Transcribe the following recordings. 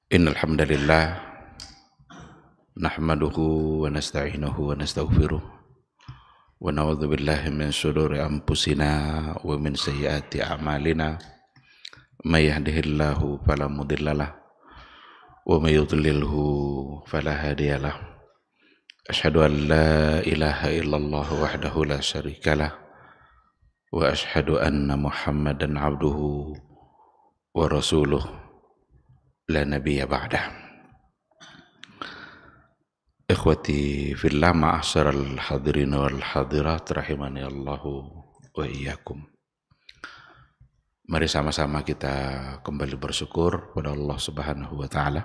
Innal hamdalillah nahmaduhu wa nasta'inuhu wa nastaghfiruh wa na'udzu billahi min shururi anfusina wa min sayyiati a'malina may yahdihillahu fala mudhillalah wa may yudlilhu fala hadiyalah. Asyhadu an la ilaha illallah wahdahu la syarikalah wa asyhadu anna Muhammadan abduhu wa rasuluh la nabiyya ba'dah. Ikhwati fillah ma'asyaral hadirin wal hadirat rahimani Allahu wa iyyakum. Mari sama-sama kita kembali bersyukur kepada Allah Subhanahu wa taala.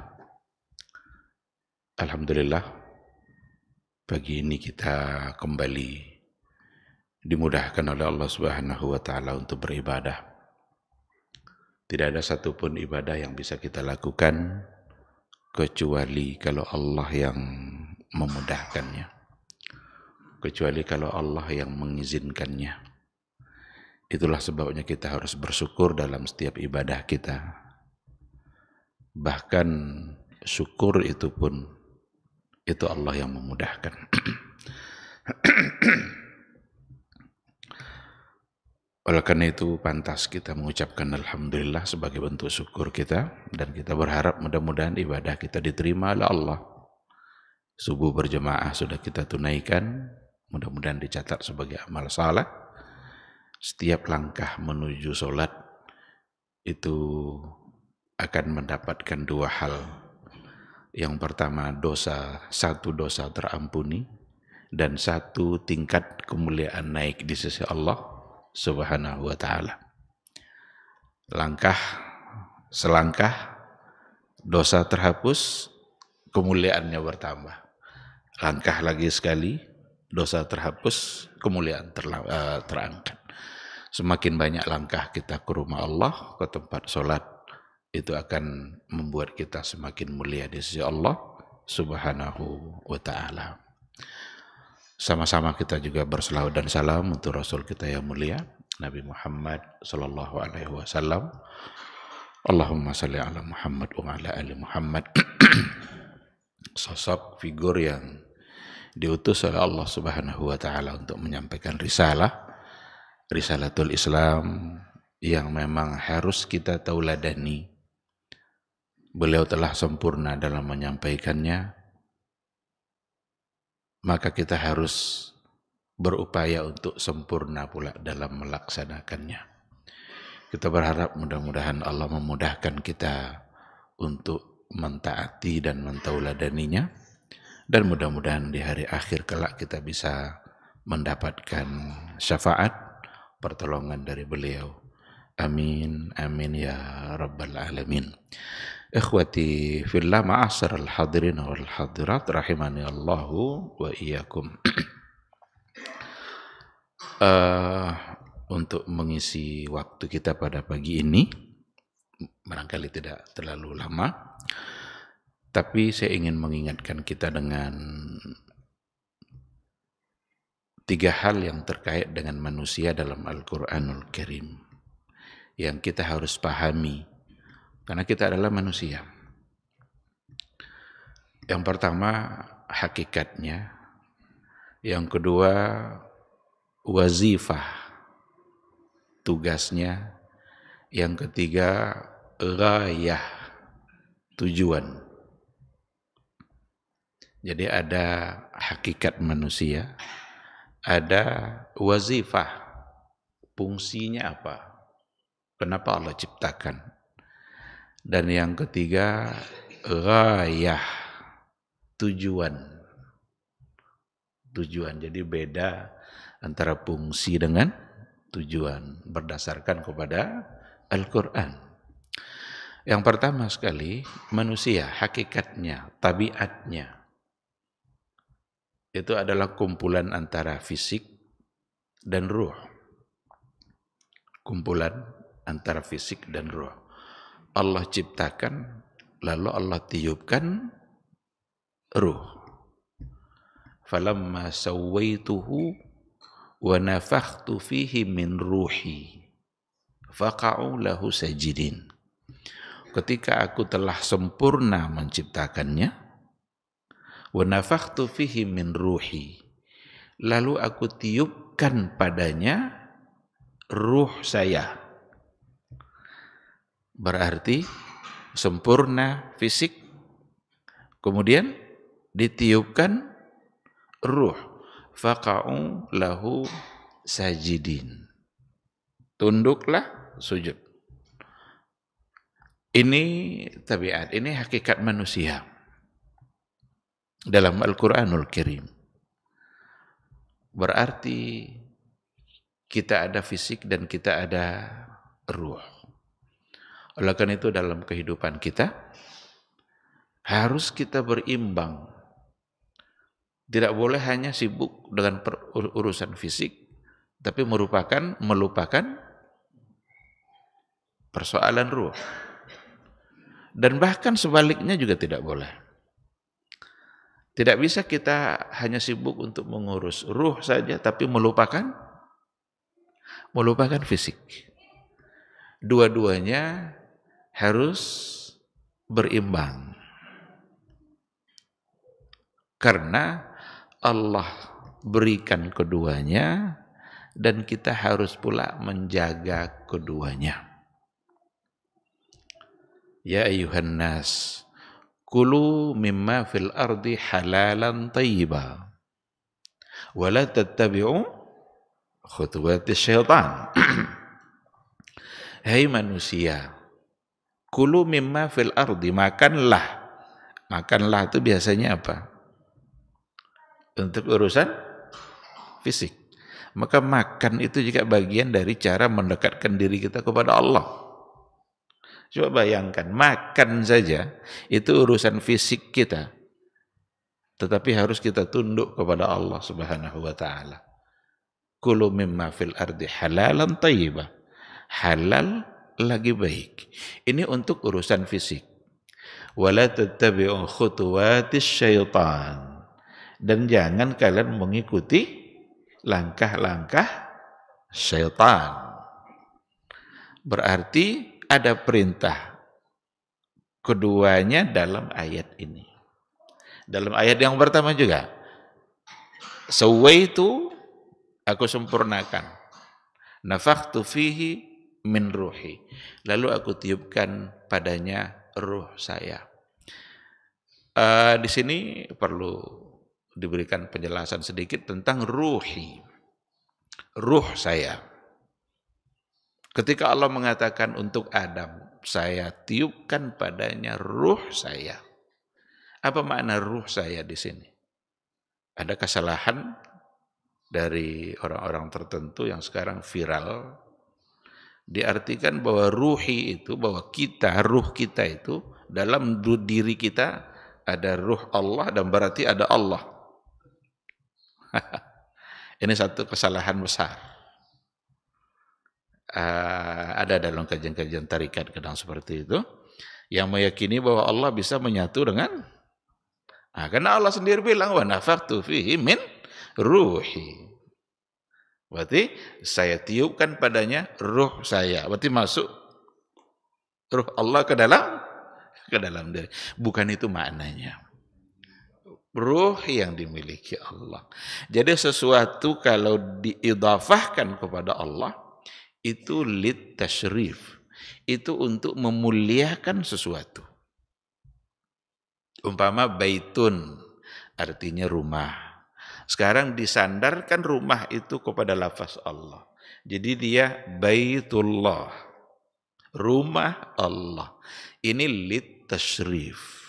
Alhamdulillah pagi ini kita kembali dimudahkan oleh Allah Subhanahu wa taala untuk beribadah. Tidak ada satupun ibadah yang bisa kita lakukan kecuali kalau Allah yang memudahkannya, kecuali kalau Allah yang mengizinkannya. Itulah sebabnya kita harus bersyukur dalam setiap ibadah kita. Bahkan syukur itu pun itu Allah yang memudahkan. Oleh karena itu pantas kita mengucapkan Alhamdulillah sebagai bentuk syukur kita, dan kita berharap mudah-mudahan ibadah kita diterima oleh Allah. Subuh berjemaah sudah kita tunaikan, mudah-mudahan dicatat sebagai amal saleh. Setiap langkah menuju sholat itu akan mendapatkan dua hal. Yang pertama satu dosa terampuni, dan satu tingkat kemuliaan naik di sisi Allah Subhanahu wa ta'ala. Selangkah dosa terhapus, kemuliaannya bertambah. Langkah lagi sekali, dosa terhapus, kemuliaan terangkat. Semakin banyak langkah kita ke rumah Allah, ke tempat sholat, itu akan membuat kita semakin mulia di sisi Allah Subhanahu wa ta'ala. Sama-sama kita juga berselawat dan salam untuk Rasul kita yang mulia, Nabi Muhammad sallallahu alaihi wasallam. Allahumma salli ala Muhammad wa ala ali Muhammad. Sosok figur yang diutus oleh Allah Subhanahu wa taala untuk menyampaikan risalatul Islam yang memang harus kita tauladani. Beliau telah sempurna dalam menyampaikannya, maka kita harus berupaya untuk sempurna pula dalam melaksanakannya. Kita berharap mudah-mudahan Allah memudahkan kita untuk mentaati dan mentauladaninya, dan mudah-mudahan di hari akhir kelak kita bisa mendapatkan syafaat pertolongan dari beliau. Amin, amin ya rabbal alamin. Ikhwati fillah ma'asyaral hadirin wal hadirat rahimani Allahu wa iyyakum. Untuk mengisi waktu kita pada pagi ini, barangkali tidak terlalu lama, tapi saya ingin mengingatkan kita dengan 3 hal yang terkait dengan manusia dalam Al-Quranul Karim yang kita harus pahami, karena kita adalah manusia. Yang pertama, hakikatnya. Yang kedua, wazifah, tugasnya. Yang ketiga, ghayah, tujuan. Jadi ada hakikat manusia, ada wazifah, fungsinya apa, kenapa Allah ciptakan. Dan yang ketiga, ghayah, tujuan. Jadi beda antara fungsi dengan tujuan berdasarkan kepada Al-Quran. Yang pertama sekali, manusia, hakikatnya, tabiatnya, itu adalah kumpulan antara fisik dan ruh. Kumpulan antara fisik dan ruh. Allah ciptakan, lalu Allah tiupkan ruh. Falamma sawaituhu wa nafakhtu fihi min ruhi faqa'u lahu sajidin. ketika aku telah sempurna menciptakannya, wa nafakhtu fihi min ruhi, lalu aku tiupkan padanya ruh saya. Berarti sempurna fisik, kemudian ditiupkan ruh, faqa'u lahu sajidin, tunduklah sujud. Ini tabiat, ini hakikat manusia dalam Al-Quranul Karim. Berarti kita ada fisik dan kita ada ruh. Oleh karena itu dalam kehidupan kita harus kita berimbang. Tidak boleh hanya sibuk dengan urusan fisik, tapi melupakan persoalan ruh. Dan bahkan sebaliknya juga tidak boleh. Tidak bisa kita hanya sibuk untuk mengurus ruh saja, tapi melupakan fisik. Dua-duanya harus berimbang. Karena Allah berikan keduanya dan kita harus pula menjaga keduanya. Ya ayyuhan nas, kulu mimma fil ardi halalan tayyiba wa la tattabi'u khutuwati syaitan. Hai manusia, kulu mimma fil ardi, makanlah. Makanlah itu biasanya apa? Untuk urusan fisik. Maka makan itu juga bagian dari cara mendekatkan diri kita kepada Allah. Coba bayangkan, makan saja itu urusan fisik kita. Tetapi harus kita tunduk kepada Allah Subhanahu wa ta'ala. Kulu mimma fil ardi halalan tayyibah. Halal lagi baik. Ini untuk urusan fisik. Wala tattabi'u khutuwatis syaitan. Dan jangan kalian mengikuti langkah-langkah syaitan. Berarti ada perintah keduanya dalam ayat ini. Dalam ayat yang pertama juga, sawaitu, aku sempurnakan, nafakhtu fihi min ruhi, lalu aku tiupkan padanya ruh saya. Di sini perlu diberikan penjelasan sedikit tentang ruhi, ruh saya. Ketika Allah mengatakan untuk Adam, saya tiupkan padanya ruh saya. Apa makna ruh saya di sini? Ada kesalahan dari orang-orang tertentu yang sekarang viral. Diartikan bahwa ruhi itu, bahwa kita, ruh kita itu, dalam diri kita ada ruh Allah dan berarti ada Allah. Ini satu kesalahan besar. Ada dalam kajian-kajian tarikat kadang seperti itu, yang meyakini bahwa Allah bisa menyatu dengan, karena Allah sendiri bilang wa nafakhtu fihi min ruhi. Berarti saya tiupkan padanya ruh saya. Berarti masuk ruh Allah ke dalam diri. Bukan itu maknanya. Ruh yang dimiliki Allah. Jadi sesuatu kalau diidhafahkan kepada Allah, itu lit tasyrif, itu untuk memuliakan sesuatu. Umpama baitun, artinya rumah. Sekarang disandarkan rumah itu kepada lafaz Allah. Jadi dia baitullah, rumah Allah. Ini lit tasyrif.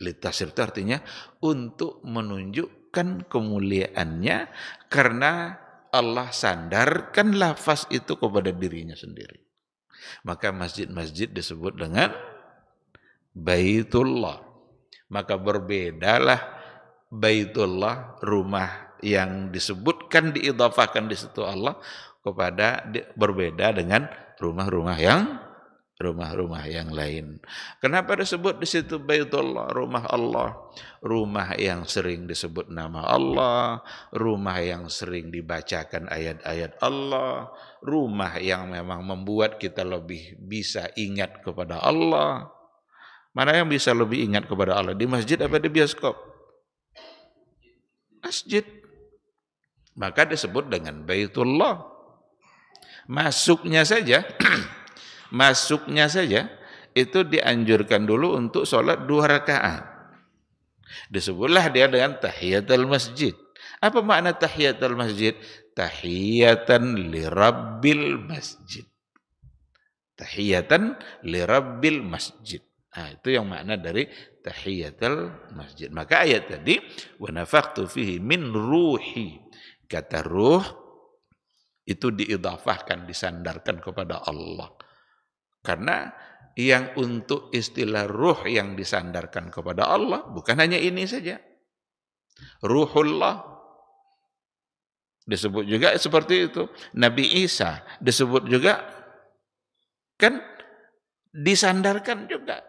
Lit tasyrif itu artinya untuk menunjukkan kemuliaannya, karena Allah sandarkan lafaz itu kepada dirinya sendiri. Maka masjid-masjid disebut dengan Baitullah. Maka berbedalah Baitullah, rumah yang disebutkan, diidhafahkan di situ Allah, berbeda dengan rumah-rumah yang rumah-rumah yang lain. Kenapa disebut di situ Baitullah, rumah Allah? Rumah yang sering disebut nama Allah, rumah yang sering dibacakan ayat-ayat Allah, rumah yang memang membuat kita lebih bisa ingat kepada Allah. Mana yang bisa lebih ingat kepada Allah, di masjid apa di bioskop? Masjid. Maka disebut dengan Baitullah. Masuknya saja masuknya saja itu dianjurkan dulu untuk sholat 2 rakaat. Disebutlah dia dengan tahiyatul masjid. Apa makna tahiyatul masjid? Tahiyatan lirabbil masjid. Tahiyatan lirabbil masjid. Nah, itu yang makna dari tahiyatul masjid. Maka ayat tadi, wa nafakhtu fihi min ruhi. Kata ruh itu diidhafahkan, disandarkan kepada Allah. Karena yang untuk istilah ruh yang disandarkan kepada Allah bukan hanya ini saja. Ruhullah disebut juga seperti itu. Nabi Isa disebut juga, kan disandarkan juga.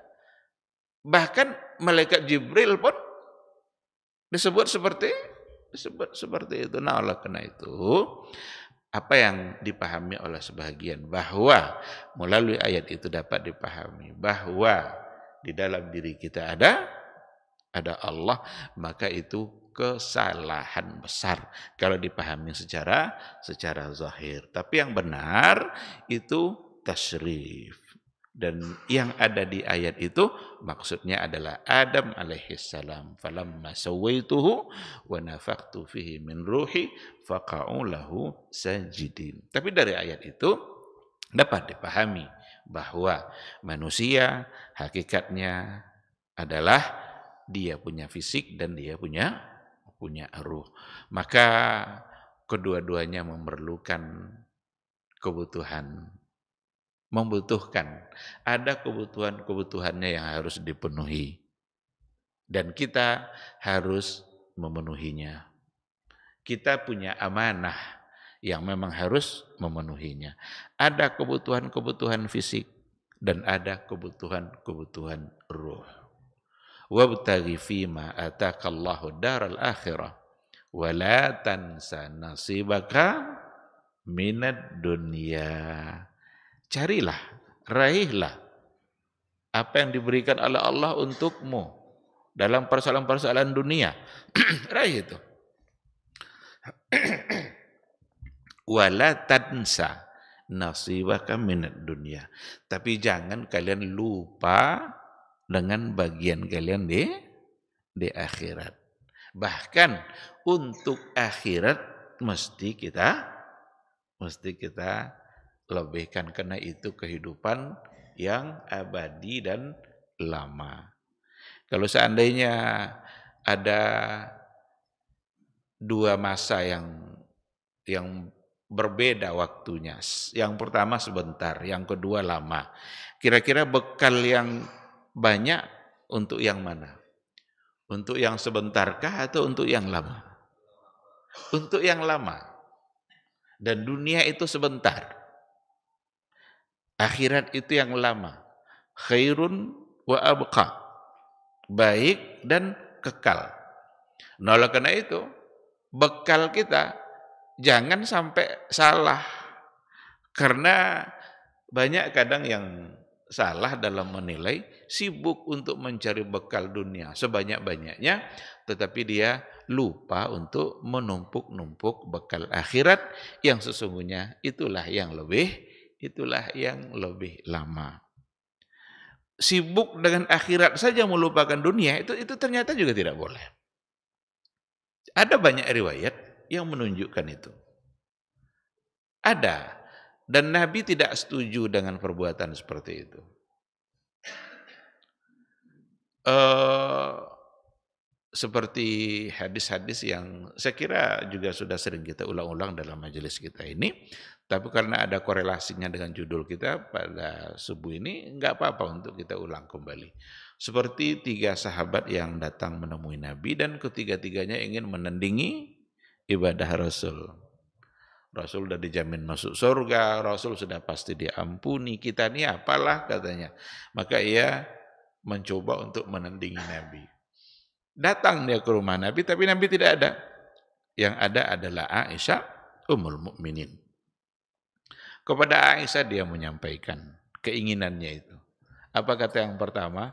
Bahkan malaikat Jibril pun disebut seperti itu. Nah, oleh karena itu, apa yang dipahami oleh sebagian, bahwa melalui ayat itu dapat dipahami bahwa di dalam diri kita ada Allah, maka itu kesalahan besar kalau dipahami secara zahir. Tapi yang benar itu tasyrif. Dan yang ada di ayat itu maksudnya adalah Adam alaihissalam. Falamma sawaituhu wa nafakhtu fihi min ruhi faqa'u lahu sajidin. Tapi dari ayat itu dapat dipahami bahwa manusia hakikatnya adalah dia punya fisik dan dia punya ruh. Maka kedua-duanya memerlukan kebutuhan, membutuhkan. Ada kebutuhannya yang harus dipenuhi. Dan kita harus memenuhinya. Kita punya amanah yang memang harus memenuhinya. Ada kebutuhan fisik dan ada kebutuhan ruh. Wabtaghi fima atakallahu daral akhirah wa la tansa nasibaka minad dunya. Carilah, raihlah apa yang diberikan oleh Allah untukmu dalam persoalan-persoalan dunia. Raih itu. Wala tansa nasibaka minad dunya. Tapi jangan kalian lupa dengan bagian kalian di akhirat. Bahkan untuk akhirat mesti kita lebihkan, karena itu kehidupan yang abadi dan lama. Kalau seandainya ada 2 masa yang berbeda waktunya, yang pertama sebentar, yang kedua lama, kira-kira bekal yang banyak untuk yang mana? Untuk yang sebentarkah atau untuk yang lama? Untuk yang lama. Dan dunia itu sebentar. Akhirat itu yang lama. Khairun wa abqa. Baik dan kekal. Nah, oleh karena itu, bekal kita jangan sampai salah. Karena banyak kadang yang salah dalam menilai, sibuk untuk mencari bekal dunia sebanyak-banyaknya, tetapi dia lupa untuk menumpuk-numpuk bekal akhirat yang sesungguhnya itulah yang lebih lama. Sibuk dengan akhirat saja melupakan dunia, itu ternyata juga tidak boleh. Ada banyak riwayat yang menunjukkan itu. Ada. Dan Nabi tidak setuju dengan perbuatan seperti itu. Seperti hadis-hadis yang saya kira juga sudah sering kita ulang-ulang dalam majelis kita ini, tapi karena ada korelasinya dengan judul kita pada subuh ini, enggak apa-apa untuk kita ulang kembali. Seperti 3 sahabat yang datang menemui Nabi dan ketiga-tiganya ingin menandingi ibadah Rasul. Rasul sudah dijamin masuk surga, Rasul sudah pasti diampuni, kita ini apalah katanya. Maka ia mencoba untuk menandingi Nabi. Datang dia ke rumah Nabi, tapi Nabi tidak ada. Yang ada adalah Aisyah, Ummul Mukminin. Kepada Aisyah dia menyampaikan keinginannya itu. Apa kata yang pertama?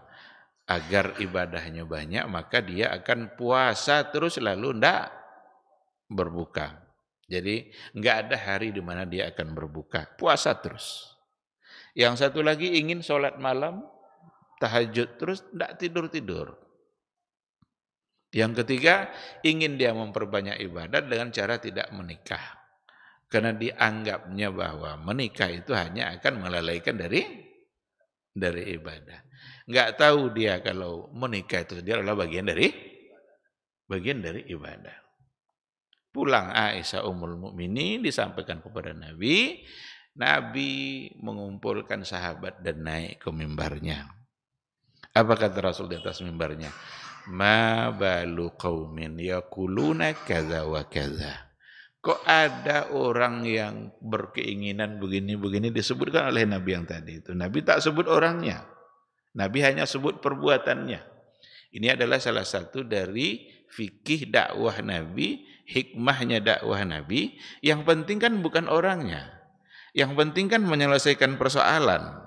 Agar ibadahnya banyak, maka dia akan puasa terus lalu tidak berbuka. Jadi nggak ada hari di mana dia akan berbuka, puasa terus. Yang satu lagi ingin sholat malam, tahajud terus, tidak tidur-tidur. Yang ketiga, ingin dia memperbanyak ibadat dengan cara tidak menikah. Karena dianggapnya bahwa menikah itu hanya akan melalaikan dari ibadah. Nggak tahu dia kalau menikah itu sendiri adalah bagian dari ibadah. Pulang Aisyah Ummul Mukminin disampaikan kepada Nabi. Nabi mengumpulkan sahabat dan naik ke mimbarnya. Apa kata Rasul di atas mimbarnya? Ma balu qaumin yaquluna kadza wa kadza. Kok ada orang yang berkeinginan begini-begini disebutkan oleh Nabi yang tadi itu. Nabi tak sebut orangnya. Nabi hanya sebut perbuatannya. Ini adalah salah satu dari fikih dakwah Nabi, hikmahnya dakwah Nabi. Yang penting kan bukan orangnya. Yang penting kan menyelesaikan persoalan.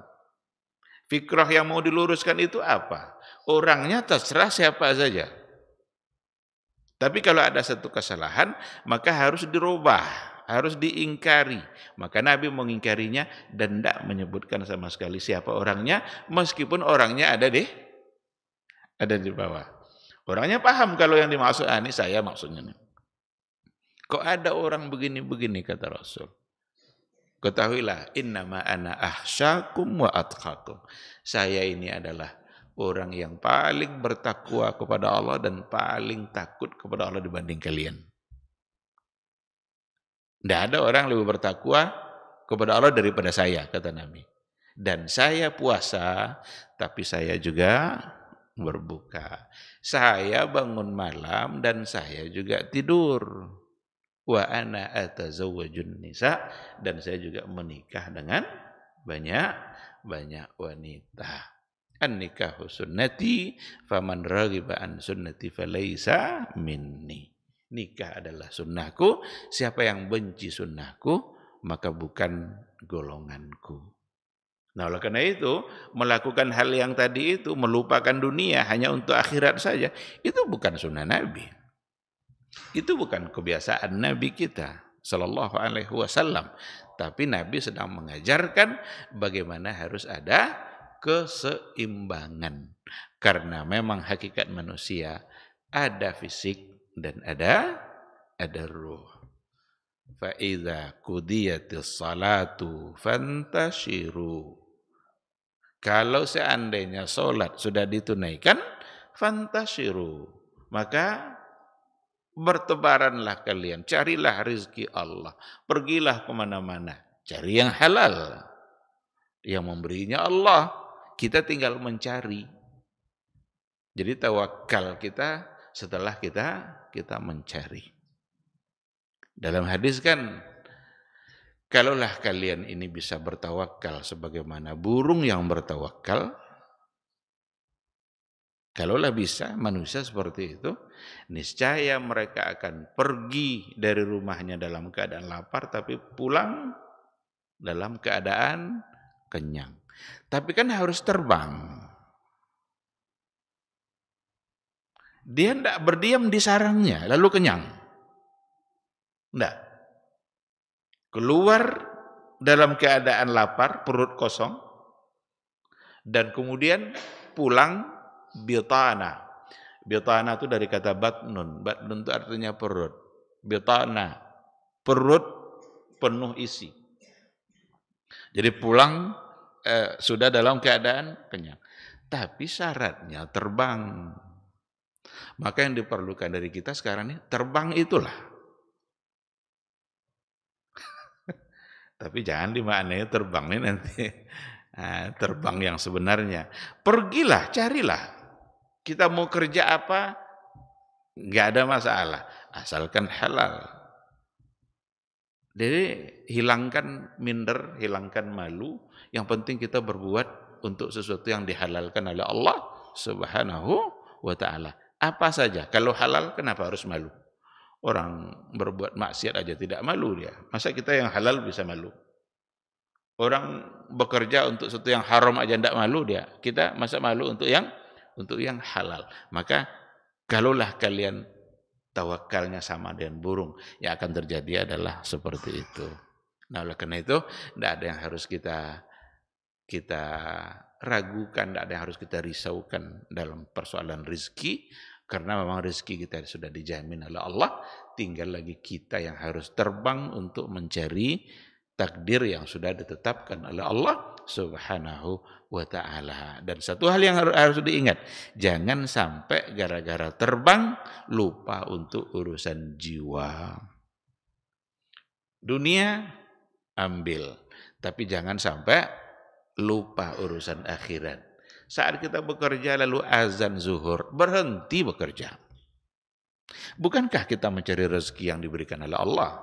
Fikrah yang mau diluruskan itu apa? Orangnya terserah siapa saja. Tapi kalau ada satu kesalahan, maka harus dirubah, harus diingkari. Maka Nabi mengingkarinya dan tidak menyebutkan sama sekali siapa orangnya, meskipun orangnya ada di bawah. Orangnya paham kalau yang dimaksud, ini saya maksudnya. Kok ada orang begini-begini kata Rasul. Ketahuilah, innama ana ahsyakum wa atqakum. Saya ini adalah orang yang paling bertakwa kepada Allah dan paling takut kepada Allah dibanding kalian. Tidak ada orang lebih bertakwa kepada Allah daripada saya, kata Nabi. Dan saya puasa, tapi saya juga berbuka. Saya bangun malam dan saya juga tidur. Wa ana atazawwajun nisa, dan saya juga menikah dengan banyak wanita. An-nikahu sunnati faman raghiba an sunnati falaisa minni. Nikah adalah sunnahku, siapa yang benci sunnahku maka bukan golonganku. Nah, oleh karena itu melakukan hal yang tadi itu, melupakan dunia hanya untuk akhirat saja, itu bukan sunnah Nabi. Itu bukan kebiasaan Nabi kita sallallahu alaihi wasallam. Tapi Nabi sedang mengajarkan bagaimana harus ada keseimbangan. Karena memang hakikat manusia ada fisik dan ada ruh. Fa idza qudiyatis salatu fantashiru. Kalau seandainya salat sudah ditunaikan, fantashiru, maka bertebaranlah kalian, carilah rezeki Allah, pergilah kemana-mana, cari yang halal, yang memberinya Allah, kita tinggal mencari. Jadi tawakal kita setelah kita mencari. Dalam hadis kan, kalaulah kalian ini bisa bertawakal sebagaimana burung yang bertawakal, kalaulah bisa manusia seperti itu, niscaya mereka akan pergi dari rumahnya dalam keadaan lapar, tapi pulang dalam keadaan kenyang. Tapi kan harus terbang. Dia tidak berdiam di sarangnya, lalu kenyang. Tidak. Keluar dalam keadaan lapar, perut kosong, dan kemudian pulang bitana. Bitana itu dari kata batnun. Batnun itu artinya perut. Bitana, perut penuh isi. Jadi pulang sudah dalam keadaan kenyang. Tapi syaratnya terbang. Maka yang diperlukan dari kita sekarang ini terbang itulah. Tapi jangan dimaknai terbang ini nanti. Terbang yang sebenarnya. Pergilah, carilah. Kita mau kerja apa, nggak ada masalah, asalkan halal. Jadi hilangkan minder, hilangkan malu. Yang penting kita berbuat untuk sesuatu yang dihalalkan oleh Allah Subhanahu wa taala. Apa saja. Kalau halal kenapa harus malu? Orang berbuat maksiat aja tidak malu dia. Masa kita yang halal bisa malu? Orang bekerja untuk sesuatu yang haram aja tidak malu dia. Kita masa malu untuk yang halal. Maka kalaulah kalian tawakalnya sama dengan burung, yang akan terjadi adalah seperti itu. Nah, oleh karena itu tidak ada yang harus kita ragukan, tidak ada yang harus kita risaukan dalam persoalan rezeki, karena memang rezeki kita sudah dijamin oleh Allah. Tinggal lagi kita yang harus terbang untuk mencari takdir yang sudah ditetapkan oleh Allah Subhanahu wa taala. Dan satu hal yang harus diingat, jangan sampai gara-gara terbang lupa untuk urusan jiwa. Dunia ambil, tapi jangan sampai lupa urusan akhirat. Saat kita bekerja lalu azan zuhur, berhenti bekerja. Bukankah kita mencari rezeki yang diberikan oleh Allah?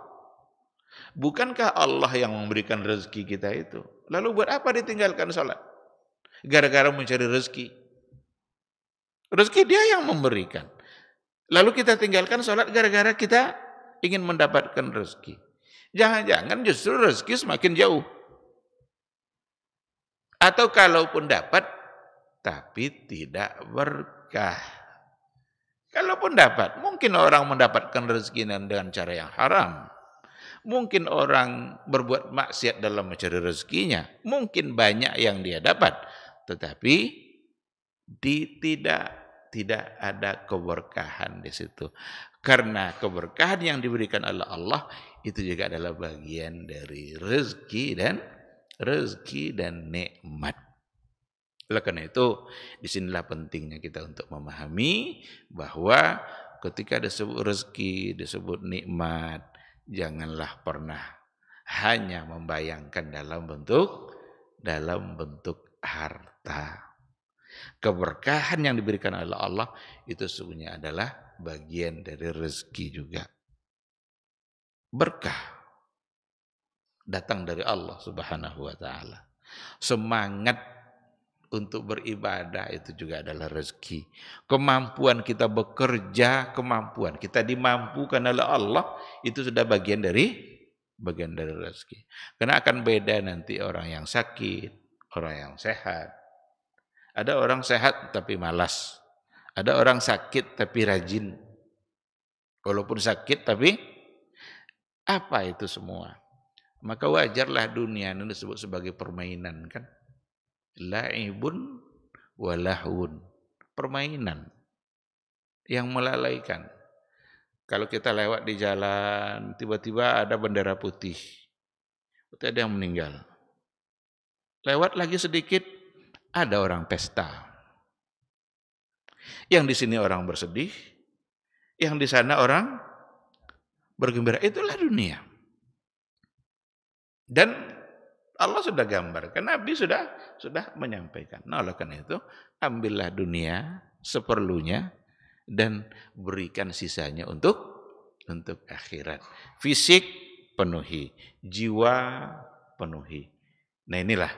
Bukankah Allah yang memberikan rezeki kita itu? Lalu buat apa ditinggalkan sholat? Gara-gara mencari rezeki. Rezeki dia yang memberikan. Lalu kita tinggalkan sholat gara-gara kita ingin mendapatkan rezeki. Jangan-jangan justru rezeki semakin jauh. Atau kalaupun dapat, tapi tidak berkah. Kalaupun dapat, mungkin orang mendapatkan rezeki dengan cara yang haram. Mungkin orang berbuat maksiat dalam mencari rezekinya. Mungkin banyak yang dia dapat. Tetapi tidak ada keberkahan di situ. Karena keberkahan yang diberikan oleh Allah itu juga adalah bagian dari rezeki dan nikmat. Oleh karena itu, disinilah pentingnya kita untuk memahami bahwa ketika disebut rezeki, disebut nikmat, janganlah pernah hanya membayangkan dalam bentuk harta. Keberkahan yang diberikan oleh Allah itu sesungguhnya adalah bagian dari rezeki juga. Berkah datang dari Allah Subhanahu wa taala. Semangat untuk beribadah itu juga adalah rezeki. Kemampuan kita bekerja, kemampuan kita dimampukan oleh Allah itu sudah bagian dari rezeki. Karena akan beda nanti orang yang sakit, orang yang sehat. Ada orang sehat tapi malas. Ada orang sakit tapi rajin. Walaupun sakit tapi apa itu semua? Maka wajarlah dunia ini disebut sebagai permainan kan? La'ibun wa lahun. Permainan yang melalaikan. Kalau kita lewat di jalan, tiba-tiba ada bendera putih. Ada yang meninggal. Lewat lagi sedikit, ada orang pesta. Yang di sini orang bersedih, yang di sana orang bergembira. Itulah dunia. Dan Allah sudah gambarkan, Nabi sudah menyampaikan. Nah, oleh karena itu, ambillah dunia seperlunya dan berikan sisanya untuk akhirat. Fisik penuhi, jiwa penuhi. Nah, inilah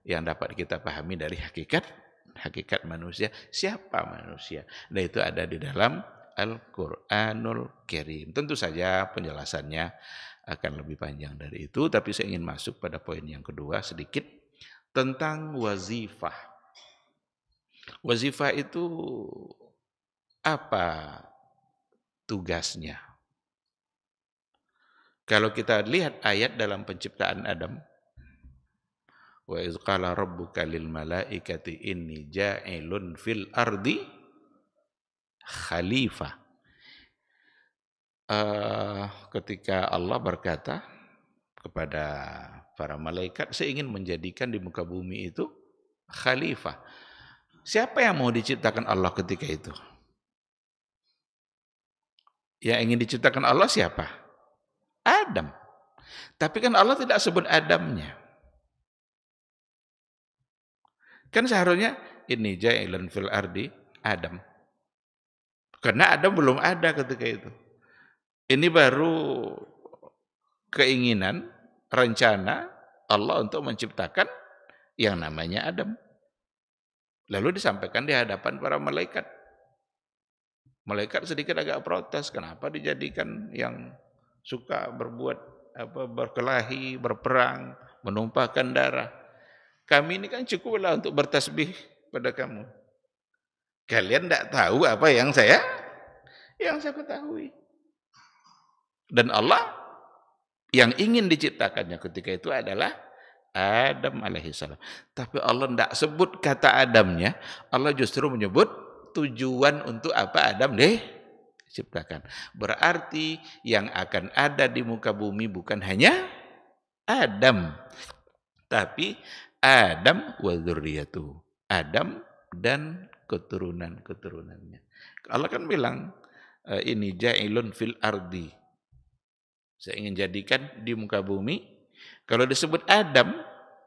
yang dapat kita pahami dari hakikat manusia. Siapa manusia? Nah, itu ada di dalam Al-Qur'anul Karim. Tentu saja penjelasannya akan lebih panjang dari itu, tapi saya ingin masuk pada poin yang kedua sedikit tentang wazifah. Wazifah itu apa tugasnya? Kalau kita lihat ayat dalam penciptaan Adam, wa iz qala rabbuka lil malaikati inni ja'ilun fil ardi khalifah. Ketika Allah berkata kepada para malaikat, saya ingin menjadikan di muka bumi itu khalifah. Siapa yang mau diciptakan Allah ketika itu? Yang ingin diciptakan Allah siapa? Adam. Tapi kan Allah tidak sebut Adamnya. Kan seharusnya ini ja'ilun fil ardi Adam. Karena Adam belum ada ketika itu. Ini baru keinginan, rencana Allah untuk menciptakan yang namanya Adam. Lalu disampaikan di hadapan para malaikat. Malaikat sedikit agak protes, kenapa dijadikan yang suka berbuat berkelahi, berperang, menumpahkan darah. Kami ini kan cukuplah untuk bertasbih pada kamu. Kalian tidak tahu apa yang saya ketahui. Dan Allah yang ingin diciptakannya ketika itu adalah Adam alaihissalam. Tapi Allah tidak sebut kata Adamnya, Allah justru menyebut tujuan untuk apa Adam diciptakan. Berarti yang akan ada di muka bumi bukan hanya Adam, tapi Adam wa dzurriyyatuh. Adam dan keturunan-keturunannya. Allah kan bilang ini ja'ilun fil ardi. Saya ingin jadikan di muka bumi. Kalau disebut Adam,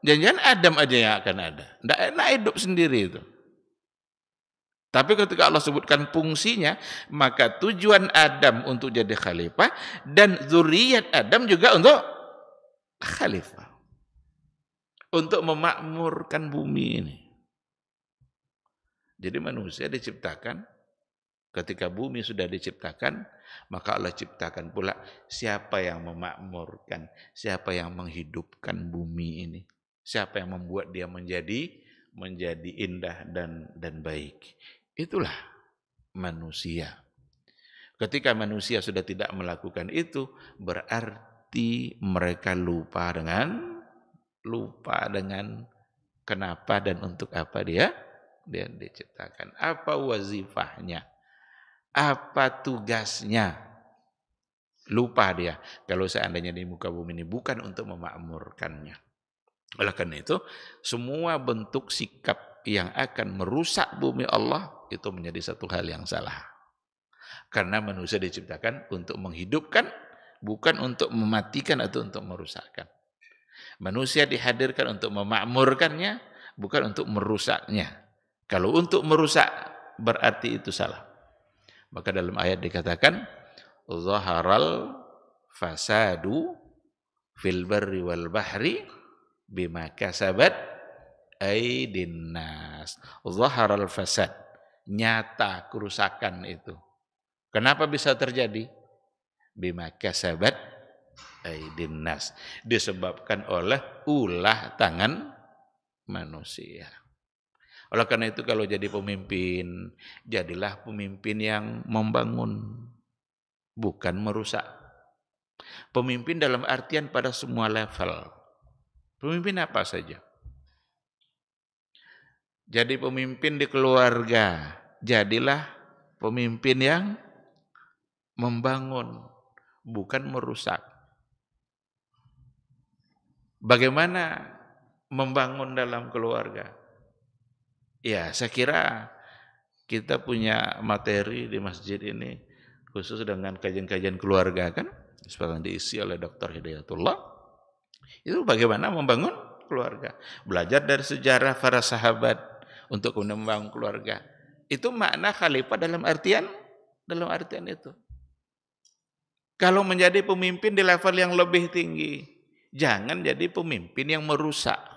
jangan-jangan Adam aja yang akan ada. Tidak enak hidup sendiri itu. Tapi ketika Allah sebutkan fungsinya, maka tujuan Adam untuk jadi khalifah dan zuriat Adam juga untuk khalifah. Untuk memakmurkan bumi ini. Jadi manusia diciptakan. Ketika bumi sudah diciptakan, maka Allah ciptakan pula siapa yang memakmurkan, siapa yang menghidupkan bumi ini, siapa yang membuat dia menjadi indah dan baik. Itulah manusia. Ketika manusia sudah tidak melakukan itu, berarti mereka lupa dengan kenapa dan untuk apa dia diciptakan. Apa wazifahnya? Apa tugasnya? Lupa dia. Kalau seandainya di muka bumi ini bukan untuk memakmurkannya. Oleh karena itu, semua bentuk sikap yang akan merusak bumi Allah itu menjadi satu hal yang salah. Karena manusia diciptakan untuk menghidupkan, bukan untuk mematikan atau untuk merusakkan. Manusia dihadirkan untuk memakmurkannya, bukan untuk merusaknya. Kalau untuk merusak, berarti itu salah. Maka dalam ayat dikatakan zaharal fasadu fil barri wal bahri bima kasabat aydin nas. Zaharal fasad, nyata kerusakan itu. Kenapa bisa terjadi? Bima kasabat aydin nas, disebabkan oleh ulah tangan manusia. Oleh karena itu kalau jadi pemimpin, jadilah pemimpin yang membangun, bukan merusak. Pemimpin dalam artian pada semua level. Pemimpin apa saja? Jadi pemimpin di keluarga, jadilah pemimpin yang membangun, bukan merusak. Bagaimana membangun dalam keluarga? Ya, saya kira kita punya materi di masjid ini khusus dengan kajian-kajian keluarga kan, seperti yang diisi oleh Dr. Hidayatullah. Itu bagaimana membangun keluarga. Belajar dari sejarah para sahabat untuk membangun keluarga. Itu makna khalifah dalam artian itu. Kalau menjadi pemimpin di level yang lebih tinggi, jangan jadi pemimpin yang merusak.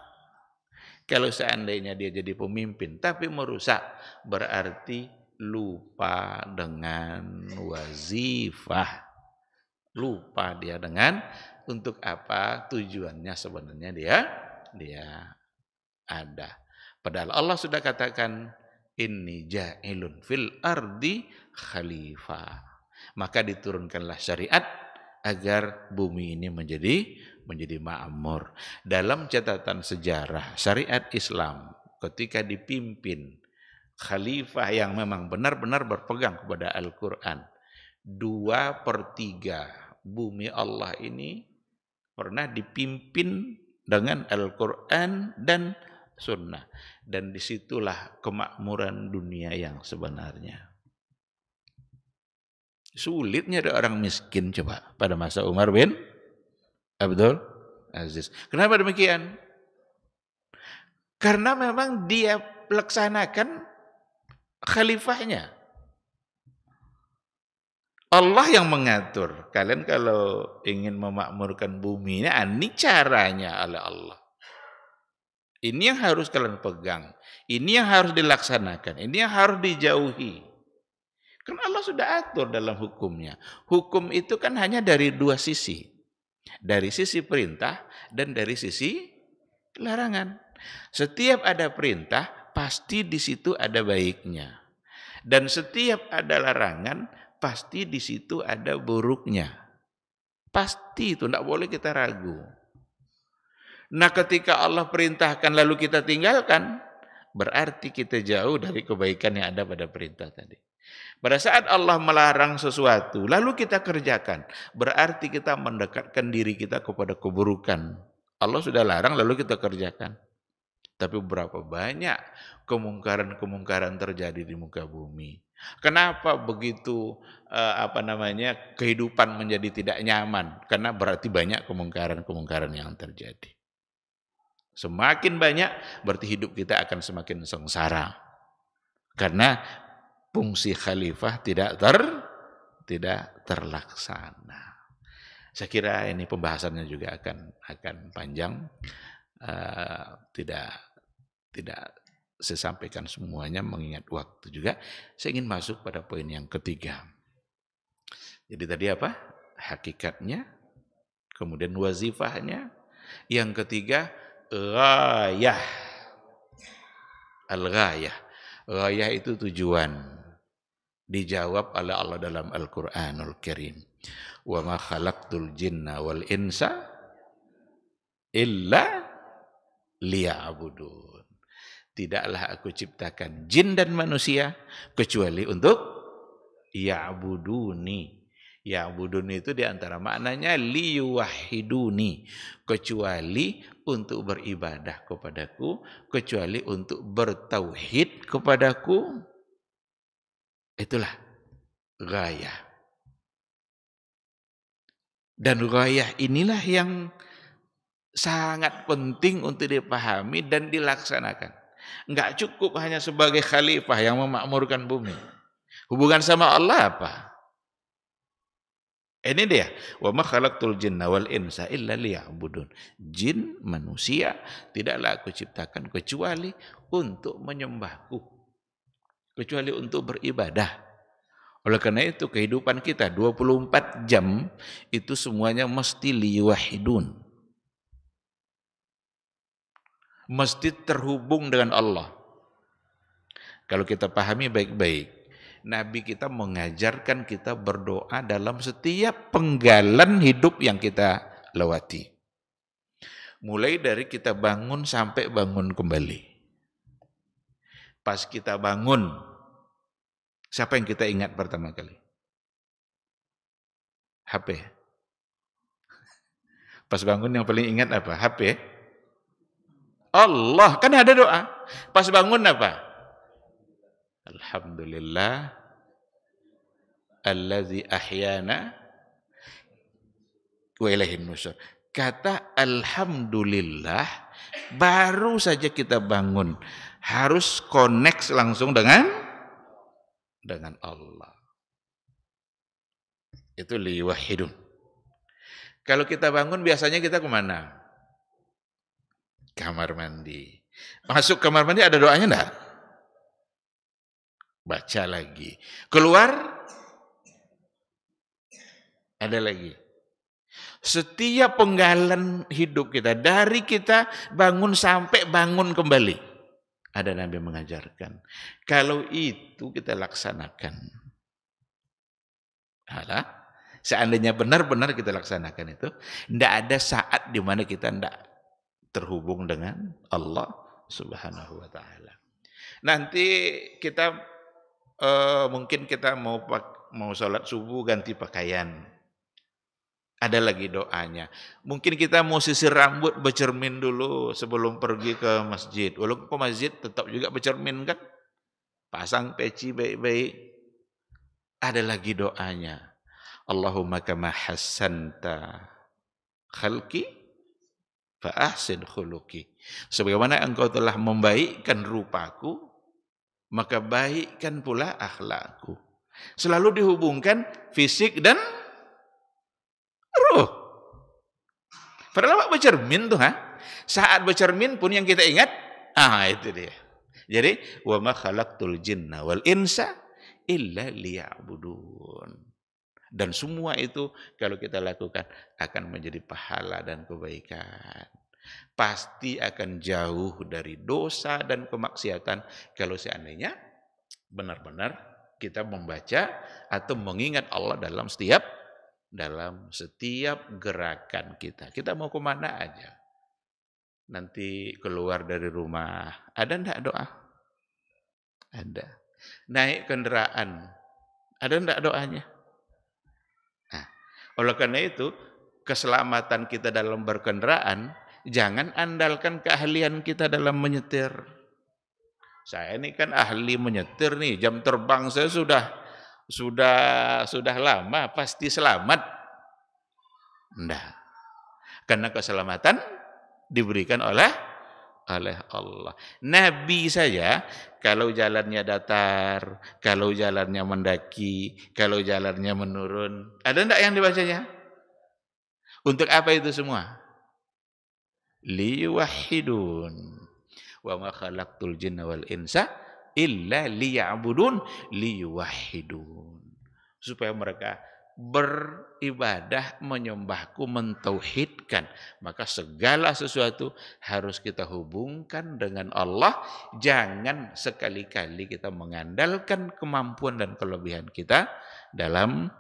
Kalau seandainya dia jadi pemimpin tapi merusak, berarti lupa dengan wazifah. Lupa dia dengan untuk apa tujuannya sebenarnya dia ada. Padahal Allah sudah katakan inni ja'ilun fil ardi khalifah. Maka diturunkanlah syariat agar bumi ini menjadi makmur. Dalam catatan sejarah syariat Islam ketika dipimpin khalifah yang memang benar-benar berpegang kepada Al-Quran, 2/3 bumi Allah ini pernah dipimpin dengan Al-Quran dan Sunnah. Dan disitulah kemakmuran dunia yang sebenarnya. Sulitnya ada orang miskin coba pada masa Umar bin Abdul Aziz. Kenapa demikian? Karena memang dia laksanakan khalifahnya. Allah yang mengatur. Kalian kalau ingin memakmurkan bumi ini caranya oleh Allah. Ini yang harus kalian pegang. Ini yang harus dilaksanakan. Ini yang harus dijauhi. Karena Allah sudah atur dalam hukumnya. Hukum itu kan hanya dari dua sisi. Dari sisi perintah dan dari sisi larangan. Setiap ada perintah, pasti di situ ada baiknya. Dan setiap ada larangan, pasti di situ ada buruknya. Pasti itu, tidak boleh kita ragu. Nah, ketika Allah perintahkan lalu kita tinggalkan, berarti kita jauh dari kebaikan yang ada pada perintah tadi. Pada saat Allah melarang sesuatu, lalu kita kerjakan, berarti kita mendekatkan diri kita kepada keburukan. Allah sudah larang, lalu kita kerjakan. Tapi berapa banyak kemungkaran-kemungkaran terjadi di muka bumi. Kenapa begitu kehidupan menjadi tidak nyaman? Karena berarti banyak kemungkaran-kemungkaran yang terjadi. Semakin banyak, berarti hidup kita akan semakin sengsara. Karena fungsi khalifah tidak terlaksana. Saya kira ini pembahasannya juga akan panjang. Tidak saya sampaikan semuanya mengingat waktu juga. Saya ingin masuk pada poin yang ketiga. Jadi tadi apa? Hakikatnya, kemudian wazifahnya. Yang ketiga, ghayah. Al-ghayah. Ghayah itu tujuan. Dijawab oleh Allah dalam Al-Qur'anul Karim. Wa ma khalaqtul jinna wal insa illa liya'budun. Tidaklah aku ciptakan jin dan manusia kecuali untuk ya'buduni. Ya'buduni itu diantara maknanya liyuwahiduni, kecuali untuk beribadah kepadaku, kecuali untuk bertauhid kepadaku. Itulah ghayah. Dan ghayah inilah yang sangat penting untuk dipahami dan dilaksanakan. Enggak cukup hanya sebagai khalifah yang memakmurkan bumi. Hubungan sama Allah apa? Ini dia, wa ma khalaqtul jinna wal insa illa liya'budun. Jin, manusia tidaklah aku ciptakan kecuali untuk menyembahku, kecuali untuk beribadah. Oleh karena itu kehidupan kita 24 jam itu semuanya mesti liwahidun. Mesti terhubung dengan Allah. Kalau kita pahami baik-baik, Nabi kita mengajarkan kita berdoa dalam setiap penggalan hidup yang kita lewati. Mulai dari kita bangun sampai bangun kembali. Pas kita bangun, siapa yang kita ingat pertama kali? HP. Pas bangun yang paling ingat apa? HP. Allah, kan ada doa. Pas bangun apa? Alhamdulillah allazi ahyana wa ilaihin nusyur. Kata alhamdulillah baru saja kita bangun, harus connect langsung dengan Allah. Itu liwahidun. Kalau kita bangun biasanya kita kemana? Kamar mandi. Masuk kamar mandi ada doanya enggak? Baca lagi. Keluar ada lagi. Setiap penggalan hidup kita, dari kita bangun sampai bangun kembali, ada Nabi mengajarkan. Kalau itu kita laksanakan, seandainya benar-benar kita laksanakan itu, tidak ada saat di mana kita tidak terhubung dengan Allah Subhanahu wa Ta'ala. Nanti kita mungkin kita mau sholat subuh ganti pakaian. Ada lagi doanya. Mungkin kita mau sisir rambut, bercermin dulu sebelum pergi ke masjid. Walaupun ke masjid tetap juga bercermin kan. Pasang peci baik-baik. Ada lagi doanya. Allahumma kama hassanta khalqi fa ahsin khuluqi. Sebagaimana engkau telah membaikkan rupaku, maka baikkan pula akhlakku. Selalu dihubungkan fisik dan ruh. Padahal awak bercermin tuh, saat bercermin pun yang kita ingat, itu dia. Jadi, wa ma khalaqtul jinna wal insa illa liya'budun. Dan semua itu kalau kita lakukan akan menjadi pahala dan kebaikan. Pasti akan jauh dari dosa dan kemaksiatan kalau seandainya benar-benar kita membaca atau mengingat Allah dalam setiap gerakan kita. Kita mau kemana aja. Nanti keluar dari rumah, ada enggak doa? Ada. Naik kendaraan, ada enggak doanya? Nah, oleh karena itu, keselamatan kita dalam berkendaraan, jangan andalkan keahlian kita dalam menyetir. Saya ini kan ahli menyetir nih, jam terbang saya sudah lama, pasti selamat. Enggak. Karena keselamatan diberikan oleh Allah. Nabi saja kalau jalannya datar, kalau jalannya mendaki, kalau jalannya menurun, ada enggak yang dibacanya? Untuk apa itu semua? Liwahidun. Wa ma khalaqtul jinna wal insa illa liya'budun liwahidun. Supaya mereka beribadah, menyembahku, mentauhidkan. Maka segala sesuatu harus kita hubungkan dengan Allah. Jangan sekali-kali kita mengandalkan kemampuan dan kelebihan kita dalam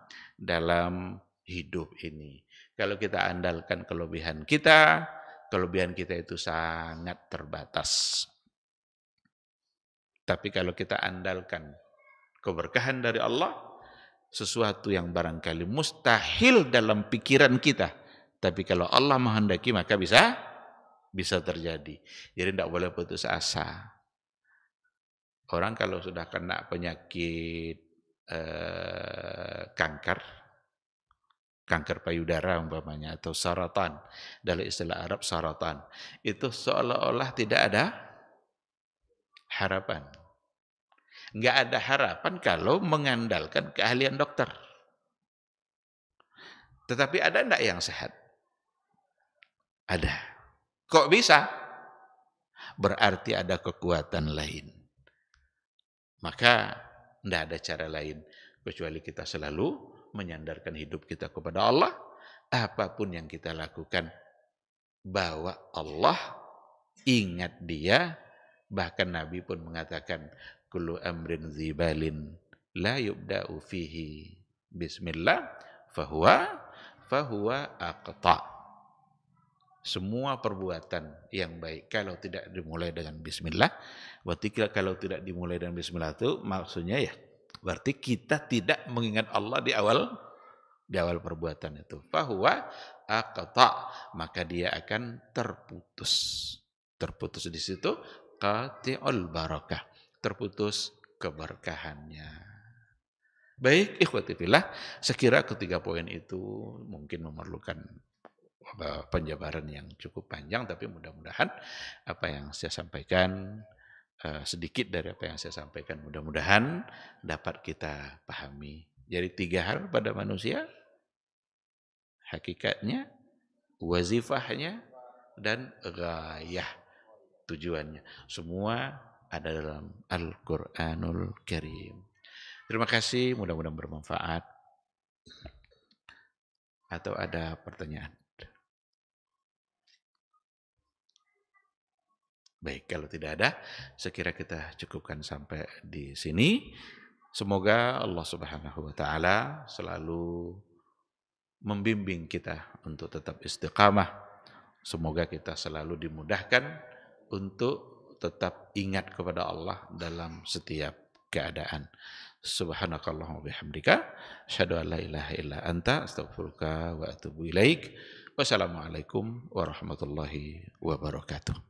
hidup ini. Kalau kita andalkan kelebihan kita itu sangat terbatas. Tapi kalau kita andalkan keberkahan dari Allah, sesuatu yang barangkali mustahil dalam pikiran kita, tapi kalau Allah menghendaki maka bisa terjadi. Jadi tidak boleh putus asa. Orang kalau sudah kena penyakit kanker payudara umpamanya, atau saratan, dalam istilah Arab saratan, itu seolah-olah tidak ada harapan. Nggak ada harapan kalau mengandalkan keahlian dokter. Tetapi ada enggak yang sehat? Ada. Kok bisa? Berarti ada kekuatan lain. Maka enggak ada cara lain kecuali kita selalu menyandarkan hidup kita kepada Allah. Apapun yang kita lakukan, bawa Allah, ingat Dia. Bahkan Nabi pun mengatakan, kullu amrin zibalin la yubda'u fihi bismillah fahuwa aqta. Semua perbuatan yang baik kalau tidak dimulai dengan bismillah, berarti kalau tidak dimulai dengan bismillah itu maksudnya ya berarti kita tidak mengingat Allah di awal perbuatan itu. Fahuwa aqta, maka dia akan terputus. Terputus di situ qati'ul barakah, terputus keberkahannya. Baik, ikhwati fillah, sekira ketiga poin itu mungkin memerlukan penjabaran yang cukup panjang, tapi mudah-mudahan apa yang saya sampaikan, sedikit dari apa yang saya sampaikan, mudah-mudahan dapat kita pahami. Jadi 3 hal pada manusia, hakikatnya, wazifahnya, dan ghayah, tujuannya. Semua ada dalam Al-Quranul Karim. Terima kasih, mudah-mudahan bermanfaat. Atau ada pertanyaan? Baik, kalau tidak ada, sekira kita cukupkan sampai di sini. Semoga Allah Subhanahu wa Ta'ala selalu membimbing kita untuk tetap istiqamah. Semoga kita selalu dimudahkan untuk tetap ingat kepada Allah dalam setiap keadaan. Subhanakallahumma bihamdika asyhadu an la ilaha illa anta astaghfiruka wa atubu ilaik. Wassalamualaikum warahmatullahi wabarakatuh.